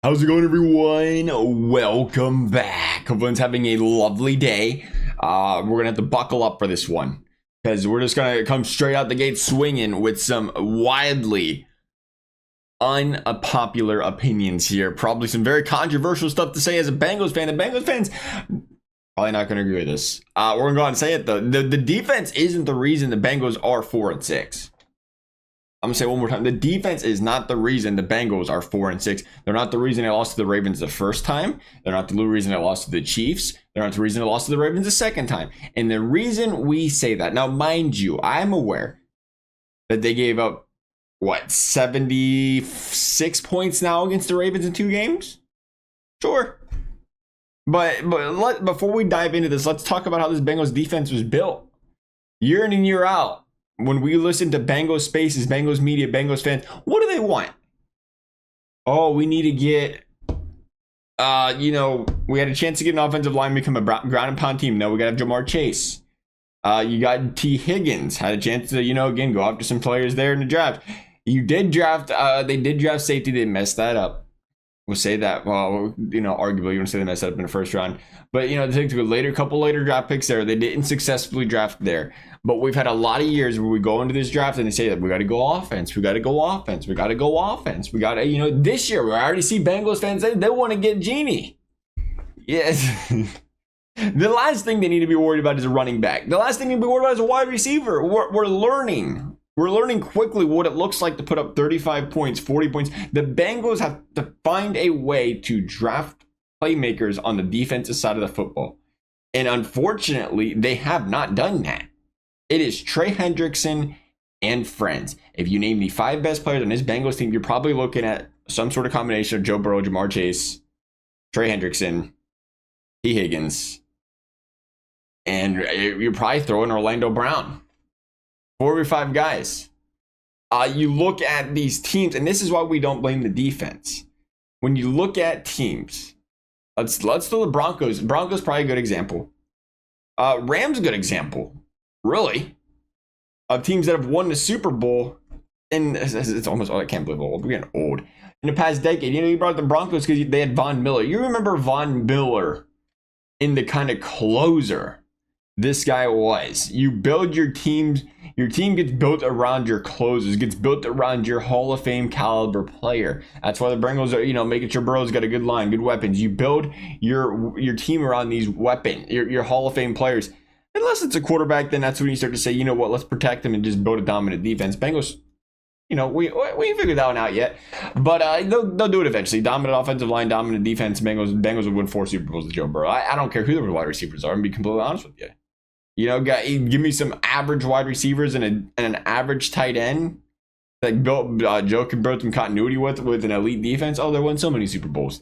How's it going, everyone? Welcome back. Hope everyone's having a lovely day. We're gonna have to buckle up for this one because we're just gonna come straight out the gate swinging with some wildly unpopular opinions here. Probably some very controversial stuff to say as a Bengals fan. The Bengals fans probably not gonna agree with this. We're gonna go out and say it though. The defense isn't the reason the Bengals are 4-6. I'm gonna say it one more time. The defense is not the reason the Bengals are 4-6. They're not the reason they lost to the Ravens the first time. They're not the reason they lost to the Chiefs. They're not the reason they lost to the Ravens the second time. And the reason we say that, now mind you, I'm aware that they gave up, 76 points now against the Ravens in 2 games? Sure. But before we dive into this, let's talk about how this Bengals defense was built. Year in and year out. When we listen to Bengals Spaces, Bengals Media, Bengals fans, what do they want? Oh, we need to get, we had a chance to get an offensive line, become a ground and pound team. No, we got to have Jamar Chase. You got T. Higgins, had a chance to, again, go after some players there in the draft. You did draft, they did draft safety. They messed that up. We'll say that, well, arguably, you want to say they messed that up in the first round. But, they took a couple later draft picks there. They didn't successfully draft there. But we've had a lot of years where we go into this draft and they say that we got to go offense. We got to go offense. We got to go offense. We got to, this year, we already see Bengals fans say they want to get Genie. Yes. The last thing they need to be worried about is a running back. The last thing they need to be worried about is a wide receiver. We're learning. We're learning quickly what it looks like to put up 35 points, 40 points. The Bengals have to find a way to draft playmakers on the defensive side of the football. And unfortunately, they have not done that. It is Trey Hendrickson and friends. If you name the 5 best players on this Bengals team, you're probably looking at some sort of combination of Joe Burrow, Jamar Chase, Trey Hendrickson, T. Higgins, and you're probably throwing Orlando Brown. 4 or 5 guys. You look at these teams, and this is why we don't blame the defense. When you look at teams, let's throw the Broncos. Broncos probably a good example. Rams a good example. Really, of teams that have won the Super Bowl, and it's almost, I can't believe we're getting old. In the past decade, you brought up the Broncos because they had Von Miller. You remember Von Miller in the kind of closer this guy was. You build your teams, your team gets built around your closers, gets built around your Hall of Fame caliber player. That's why the Bengals are, making sure Burrow's got a good line, good weapons. You build your team around these weapons, your Hall of Fame players. Unless it's a quarterback, then that's when you start to say, let's protect them and just build a dominant defense. Bengals, we ain't figured that one out yet. But they'll do it eventually. Dominant offensive line, dominant defense. Bengals would win 4 Super Bowls with Joe Burrow. I don't care who the wide receivers are. I'm going to be completely honest with you. Give me some average wide receivers and an average tight end that Joe can build some continuity with an elite defense. Oh, they won so many Super Bowls.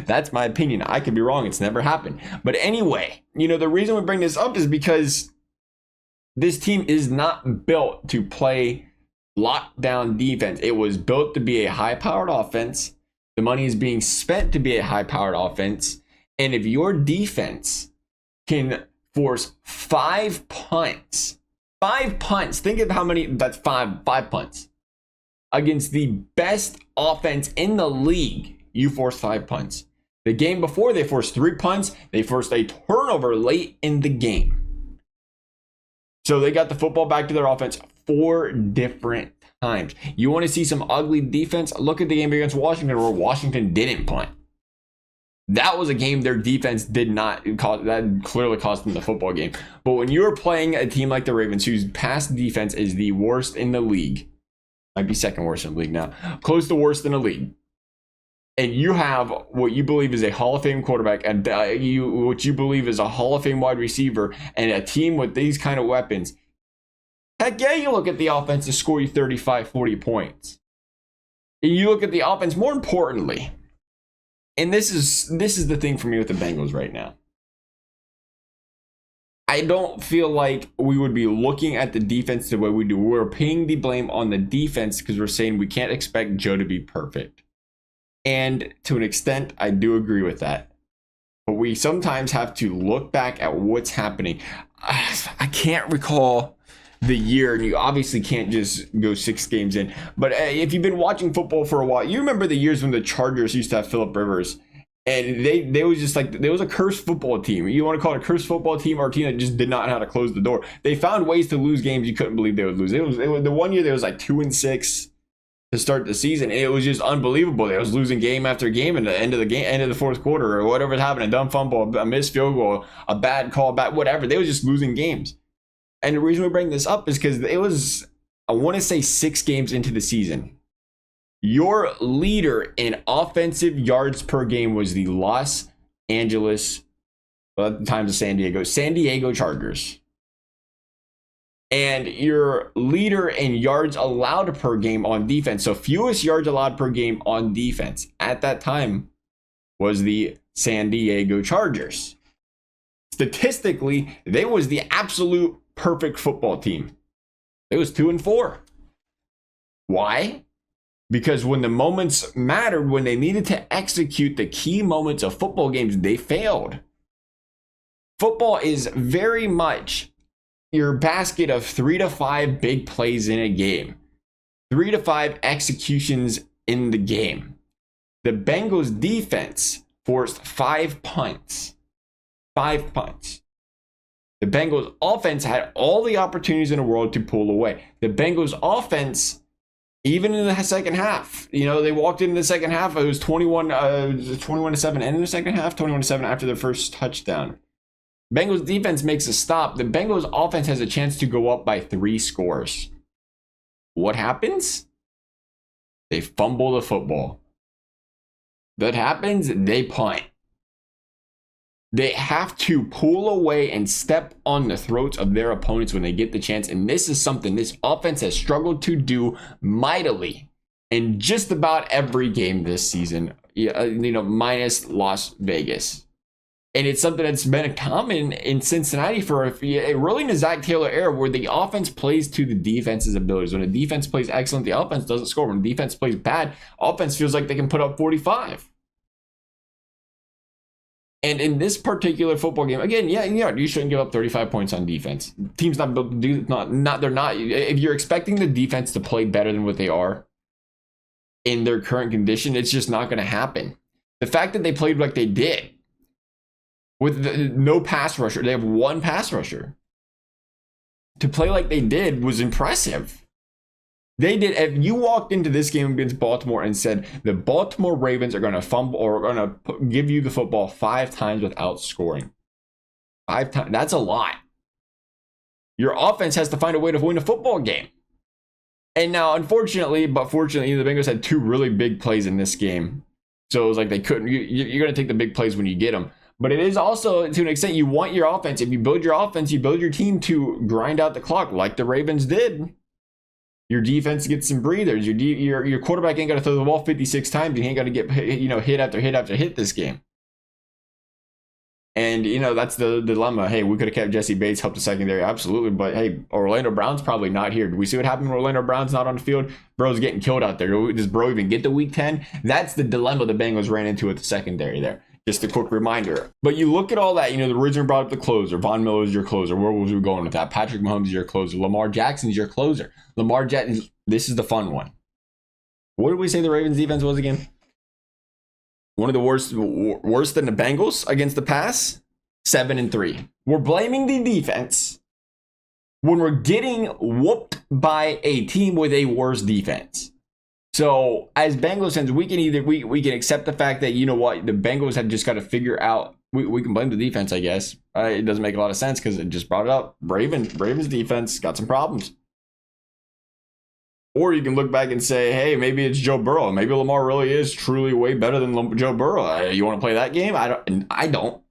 That's my opinion. I could be wrong. It's never happened. But anyway, the reason we bring this up is because this team is not built to play lockdown defense. It was built to be a high-powered offense. The money is being spent to be a high-powered offense. And if your defense can force 5 punts, think of how many, that's 5 punts. Against the best offense in the league, you force 5 punts. The game before, they forced 3 punts. They forced a turnover late in the game. So they got the football back to their offense 4 different times. You want to see some ugly defense? Look at the game against Washington where Washington didn't punt. That was a game their defense did not cause. That clearly cost them the football game. But when you're playing a team like the Ravens, whose pass defense is the worst in the league, might be second worst in the league now, close to worst in the league, and you have what you believe is a Hall of Fame quarterback and what you believe is a Hall of Fame wide receiver and a team with these kind of weapons, heck yeah, you look at the offense to score you 35, 40 points. And you look at the offense, more importantly, and this is the thing for me with the Bengals right now. I don't feel like we would be looking at the defense the way we do. We're pinning the blame on the defense because we're saying we can't expect Joe to be perfect. And to an extent, I do agree with that. But we sometimes have to look back at what's happening. I can't recall the year, and you obviously can't just go 6 games in. But if you've been watching football for a while, you remember the years when the Chargers used to have Phillip Rivers, and they was just like, there was a cursed football team. You want to call it a cursed football team, or a team that just did not know how to close the door. They found ways to lose games you couldn't believe they would lose. It was the one year there was like 2-6 to start the season, and it was just unbelievable. They was losing game after game, and the end of the fourth quarter, or whatever happened, a dumb fumble, a missed field goal, a bad call back, whatever. They was just losing games. And the reason we bring this up is because it was, I want to say, 6 games into the season. Your leader in offensive yards per game was the Los Angeles, well, at the time of San Diego Chargers. And your leader in yards allowed per game on defense, so fewest yards allowed per game on defense at that time, was the San Diego Chargers. Statistically, they was the absolute perfect football team. It was 2-4. Why? Because when the moments mattered, when they needed to execute the key moments of football games, they failed. Football is very much your basket of 3 to 5 big plays in a game, 3 to 5 executions in the game. The Bengals defense forced 5 punts. 5 punts. The Bengals offense had all the opportunities in the world to pull away. The Bengals offense, even in the second half, they walked into the second half. It was 21-7, and in the second half, 21-7 after their first touchdown. Bengals defense makes a stop. The Bengals offense has a chance to go up by 3 scores. What happens? They fumble the football. That happens, they punt. They have to pull away and step on the throats of their opponents when they get the chance. And this is something this offense has struggled to do mightily in just about every game this season, minus Las Vegas. And it's something that's been common in Cincinnati for really in the Zach Taylor era, where the offense plays to the defense's abilities. When the defense plays excellent, the offense doesn't score. When the defense plays bad, offense feels like they can put up 45. And in this particular football game, again, you shouldn't give up 35 points on defense. Team's not built to do, they're not. If you're expecting the defense to play better than what they are in their current condition, it's just not going to happen. The fact that they played like they did with no pass rusher, they have 1 pass rusher. To play like they did was impressive. They did. If you walked into this game against Baltimore and said the Baltimore Ravens are going to fumble or going to give you the football 5 times without scoring, 5 times, that's a lot. Your offense has to find a way to win a football game. And now, unfortunately, but fortunately, the Bengals had 2 really big plays in this game. So it was like they couldn't. You're going to take the big plays when you get them. But it is also, to an extent, you want your offense. If you build your offense, you build your team to grind out the clock like the Ravens did. Your defense gets some breathers. Your quarterback ain't got to throw the ball 56 times. You ain't got to get hit after hit after hit this game. And that's the dilemma. Hey, we could have kept Jesse Bates, helped the secondary, absolutely. But hey, Orlando Brown's probably not here. Did we see what happened when Orlando Brown's not on the field? Bro's getting killed out there. Does Bro even get to week 10? That's the dilemma the Bengals ran into at the secondary there. Just a quick reminder. But you look at all that, the original brought up the closer. Von Miller is your closer. Where was we going with that? Patrick Mahomes is your closer. Lamar Jackson is your closer. Lamar Jackson, this is the fun one. What did we say the Ravens defense was again? One of the worst than the Bengals against the pass? 7-3. We're blaming the defense when we're getting whooped by a team with a worse defense. So as Bengals fans, we can accept the fact that, the Bengals have just got to figure out, we can blame the defense, I guess. It doesn't make a lot of sense because it just brought it up. Ravens defense got some problems. Or you can look back and say, hey, maybe it's Joe Burrow. Maybe Lamar really is truly way better than Joe Burrow. You want to play that game? I don't.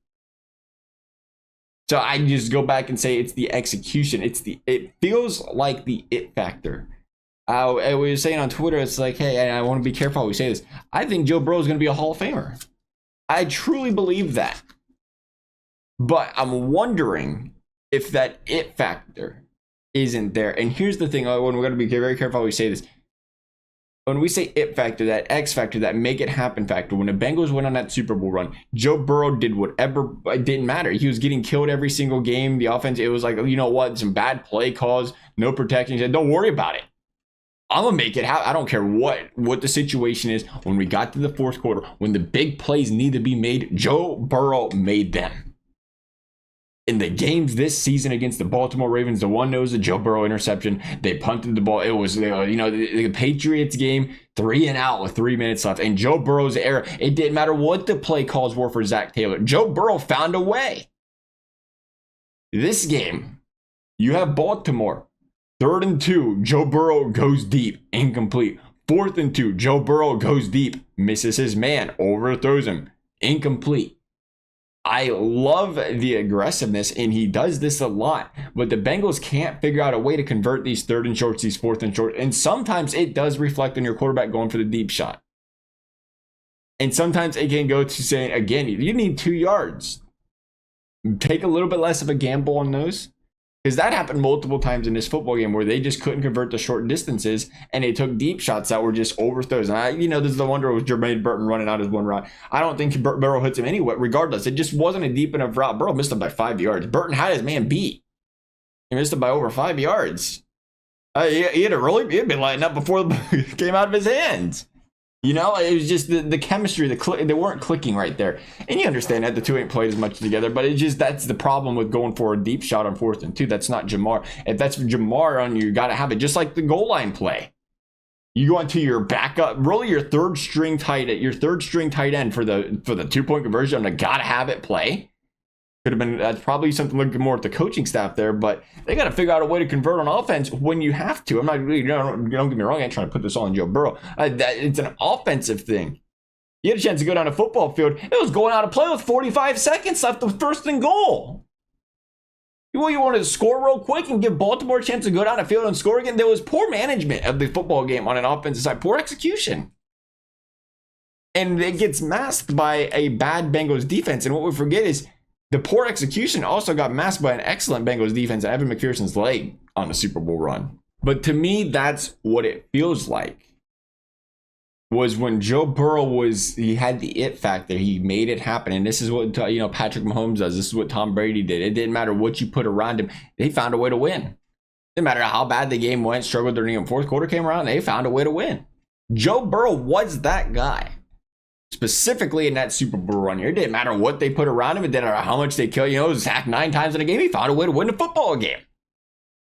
So I just go back and say it's the execution. It feels like the it factor. I was saying on Twitter, it's like, hey, and I want to be careful how we say this. I think Joe Burrow is going to be a Hall of Famer. I truly believe that. But I'm wondering if that it factor isn't there. And here's the thing, we're going to be very careful how we say this. When we say it factor, that X factor, that make it happen factor, when the Bengals went on that Super Bowl run, Joe Burrow did whatever. It didn't matter. He was getting killed every single game. The offense, it was like, you know what, some bad play calls, no protection. He said, don't worry about it. I'm gonna make it happen. I don't care what the situation is. When we got to the fourth quarter, when the big plays need to be made, Joe Burrow made them. In the games this season against the Baltimore Ravens, the one was a Joe Burrow interception. They punted the ball. It was, the Patriots game, 3 and out with 3 minutes left. And Joe Burrow's error, it didn't matter what the play calls were for Zach Taylor. Joe Burrow found a way. This game, you have Baltimore. 3rd and 2, Joe Burrow goes deep, incomplete. 4th and 2, Joe Burrow goes deep, misses his man, overthrows him, incomplete. I love the aggressiveness, and he does this a lot, but the Bengals can't figure out a way to convert these 3rd and shorts, these 4th and short, and sometimes it does reflect on your quarterback going for the deep shot. And sometimes it can go to saying, again, you need 2 yards. Take a little bit less of a gamble on those, because that happened multiple times in this football game where they just couldn't convert the short distances and they took deep shots that were just overthrows. And this is the wonder with Jermaine Burton running out his one route. I don't think Burrow hits him anyway, regardless. It just wasn't a deep enough route. Burrow missed him by 5 yards. Burton had his man beat. He missed him by over 5 yards. He'd been lighting up before it came out of his hands. It was just the chemistry, they weren't clicking right there. And you understand that the two ain't played as much together, but that's the problem with going for a deep shot on 4th and 2. That's not Jamar. If that's Jamar on you got to have it, just like the goal line play. You go into your backup, really your third string tight end for the 2-point conversion, they got to have it play. Could have been, that's probably something looking more at the coaching staff there, but they got to figure out a way to convert on offense when you have to. I'm not really, don't get me wrong, I ain't trying to put this all on Joe Burrow. It's an offensive thing. You had a chance to go down a football field. It was going out of play with 45 seconds left of 1st and goal. You wanted to score real quick and give Baltimore a chance to go down the field and score again. There was poor management of the football game on an offensive side, poor execution. And it gets masked by a bad Bengals defense. And what we forget is, the poor execution also got masked by an excellent Bengals defense and Evan McPherson's leg on the Super Bowl run. But to me, that's what it feels like. Was when Joe Burrow he had the it factor. He made it happen. And this is what, Patrick Mahomes does. This is what Tom Brady did. It didn't matter what you put around him. They found a way to win. Didn't matter how bad the game went, struggled during the 4th quarter came around, they found a way to win. Joe Burrow was that guy. Specifically in that Super Bowl run here. It didn't matter what they put around him. It didn't matter how much they kill. It was sacked 9 times in a game. He found a way to win a football game.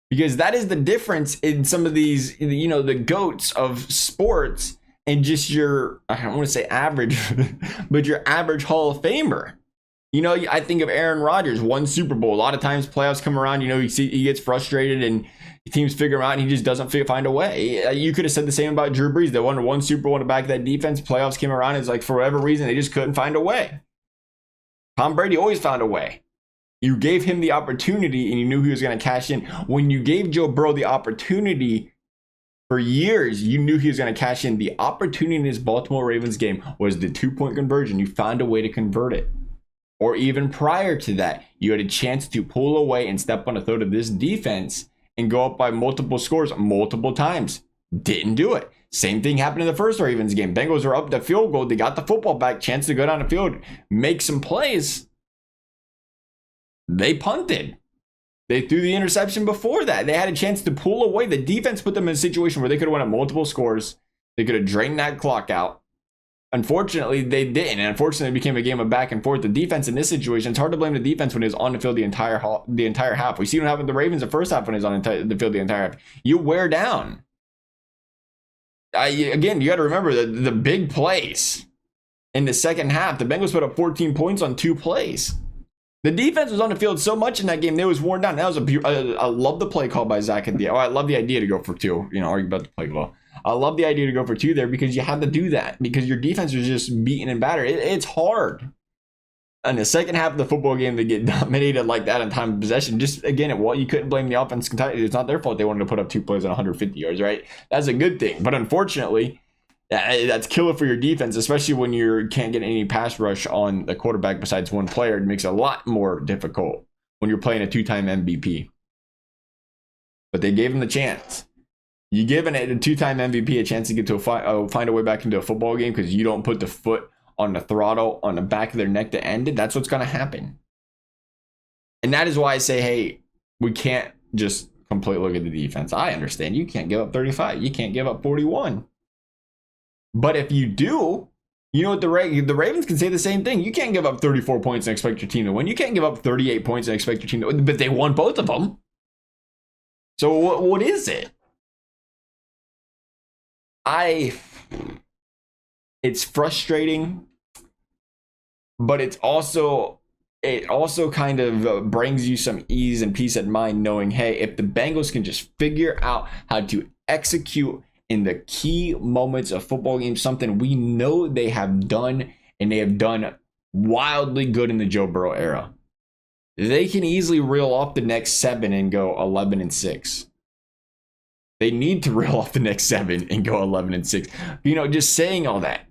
Because that is the difference in some of these, the GOATs of sports and just your, I don't want to say average, but your average Hall of Famer. I think of Aaron Rodgers, 1 Super Bowl. A lot of times playoffs come around, he gets frustrated and teams figure him out and he just doesn't find a way. You could have said the same about Drew Brees. They won 1 Super Bowl in the back of that defense. Playoffs came around. It's like for whatever reason, they just couldn't find a way. Tom Brady always found a way. You gave him the opportunity and you knew he was going to cash in. When you gave Joe Burrow the opportunity for years, you knew he was going to cash in. The opportunity in this Baltimore Ravens game was the 2-point conversion. You found a way to convert it. Or even prior to that, you had a chance to pull away and step on the throat of this defense and go up by multiple scores multiple times. Didn't do it. Same thing happened in the first Ravens game. Bengals are up the field goal. They got the football back, chance to go down the field, make some plays. They punted. They threw the interception before that. They had a chance to pull away. The defense put them in a situation where they could have won at multiple scores. They could have drained that clock out. Unfortunately, they didn't. And unfortunately, it became a game of back and forth. The defense in this situation, it's hard to blame the defense when it was on the field the entire half. We see what happened with the Ravens the first half when it was on the field the entire half. You wear down. Again, you got to remember the big plays in the second half. The Bengals put up 14 points on 2 plays. The defense was on the field so much in that game, they was worn down. That was I love the play call by Zach at the end. I love the idea to go for 2. Argue about the play call. I love the idea to go for 2 there because you had to do that because your defense was just beaten and battered. It's hard. In the second half of the football game to get dominated like that in time of possession, just again, you couldn't blame the offense. It's not their fault they wanted to put up 2 plays on 150 yards, right? That's a good thing. But unfortunately, that's killer for your defense, especially when you can't get any pass rush on the quarterback besides one player. It makes it a lot more difficult when you're playing a 2-time MVP. But they gave him the chance. You give a two-time MVP a chance to get to find a way back into a football game because you don't put the foot on the throttle on the back of their neck to end it. That's what's going to happen. And that is why I say, hey, we can't just completely look at the defense. I understand you can't give up 35. You can't give up 41. But if you do, you know what, the Ravens can say the same thing. You can't give up 34 points and expect your team to win. You can't give up 38 points and expect your team to win. But they won both of them. So what is it? It's frustrating, but it also kind of brings you some ease and peace of mind knowing, hey, if the Bengals can just figure out how to execute in the key moments of football games, something we know they have done, and they have done wildly good in the Joe Burrow era, they can easily reel off the next 7 and go 11-6. They need to reel off the next 7 and go 11-6. You know, just saying all that,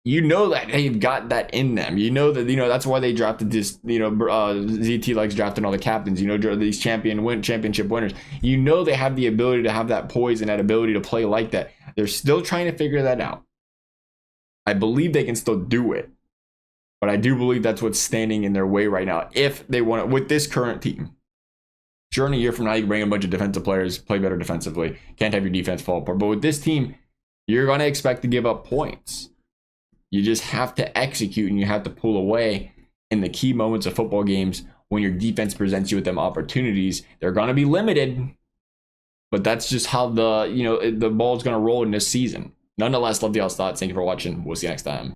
you know that they've got that in them. You know that, that's why they drafted this, ZT likes drafting all the captains, these championship winners. You know they have the ability to have that poise and that ability to play like that. They're still trying to figure that out. I believe they can still do it. But I do believe that's what's standing in their way right now if they want it with this current team. Sure, in a year from now, you can bring a bunch of defensive players, play better defensively. Can't have your defense fall apart. But with this team, you're going to expect to give up points. You just have to execute, and you have to pull away in the key moments of football games when your defense presents you with them opportunities. They're going to be limited, but that's just how the ball's going to roll in this season. Nonetheless, love y'all's thoughts. Thank you for watching. We'll see you next time.